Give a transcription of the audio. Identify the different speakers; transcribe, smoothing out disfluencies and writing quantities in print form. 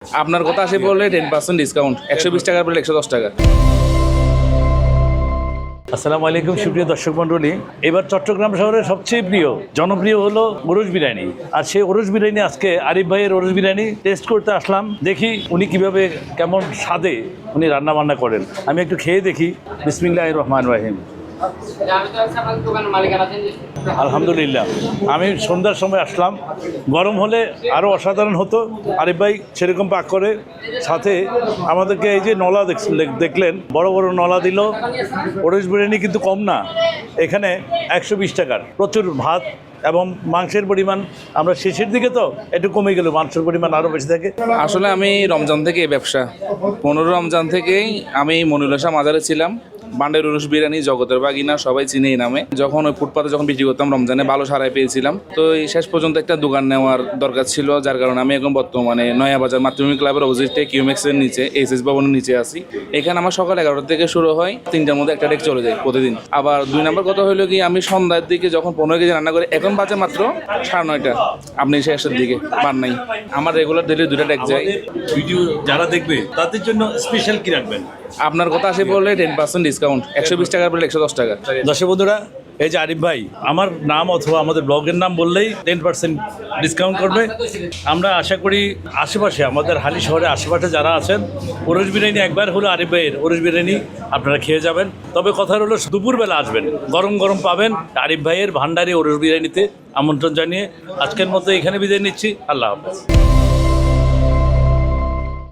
Speaker 1: আপনার কথা আসে বললে 10% ডিসকাউন্ট, 120 টাকার বললে 110 টাকা।
Speaker 2: আসসালামু আলাইকুম সুপ্রিয় দর্শক মণ্ডলী। এবার চট্টগ্রাম শহরের সবচেয়ে জনপ্রিয় হলো ওরস বিরিয়ানি। আর সেই ওরস বিরিয়ানি আজকে আরিফ ভাইয়ের ওরস বিরিয়ানি টেস্ট করতে আসলাম। দেখি উনি কিভাবে কেমন স্বাদে উনি রান্না বান্না করেন। আমি একটু খেয়ে দেখি। বিসমিল্লাহির রহমানির রহিম। আলহামদুলিল্লাহ, আমি সন্ধ্যার সময় আসলাম, গরম হলে আরও অসাধারণ হতো। আরিফ ভাই সেরকম পাক করে, সাথে আমাদেরকে এই যে নলা দেখলেন, বড় বড় নলা দিল। ওরস বিরিয়ানি কিন্তু কম না, এখানে 120 টাকার প্রচুর ভাত এবং মাংসের পরিমাণ আমরা শেষের দিকে তো একটু কমে গেল, মাংসের পরিমাণ আরও বেশি থাকে।
Speaker 1: আসলে আমি রমজান থেকে এই ব্যবসা, 15 রমজান থেকেই আমি মনিরুল্লাহ মাজারে ছিলাম। বান্ডের ওরস বিরিয়ানি জগতের বাগিনা, সবাই চিনে এই নামে। যখন ওই ফুটপাতে যখন বিক্রি করতাম রমজানে ভালো সারাই পেয়েছিলাম, তো এই শেষ পর্যন্ত একটা দোকান নেওয়ার দরকার ছিল, যার কারণে আমি এখন বর্তমানে নয়াবাজার মাতৃভূমি ক্লাবের অপোজিটে কিউমেক্সের নিচে এসএস ভবনের নিচে আছি। এখানে আমার সকাল 11টা থেকে শুরু হয়, 3টার মধ্যে একটা ডেক চলে যায় প্রতিদিন। আবার 2 নম্বর কথা হলো কি, আমি সন্ধ্যার দিকে যখন 15 কেজি রান্না করি, এখন বাজে মাত্র 9:30। আপনি শেষের দিকে পার নাই। আমার রেগুলার ডেলি 2টা ডেক যায়।
Speaker 2: ভিডিও যারা দেখবে তাদের জন্য স্পেশাল কি রাখবেন?
Speaker 1: আপনার কথা আসে বললে 10% ডিসকাউন্ট, 120 টাকার বললে 110 টাকা।
Speaker 2: দর্শক বন্ধুরা, এই যে আরিফ ভাই আমার নাম অথবা আমাদের ব্লগের নাম বললেই 10% ডিসকাউন্ট করবে। আমরা আশা করি আশেপাশে, আমাদের হালি শহরের আশেপাশে যারা আছেন, ওরস বিরিয়ানি একবার হলো আরিফ ভাইয়ের ওরস বিরিয়ানি আপনারা খেয়ে যাবেন। তবে কথা হলো দুপুরবেলা আসবেন, গরম গরম পাবেন। আরিফ ভাইয়ের ভান্ডারি ওরস বিরিয়ানিতে আমন্ত্রণ জানিয়ে আজকের মতো এখানে বিদায় নিচ্ছি। আল্লাহ হাফেজ।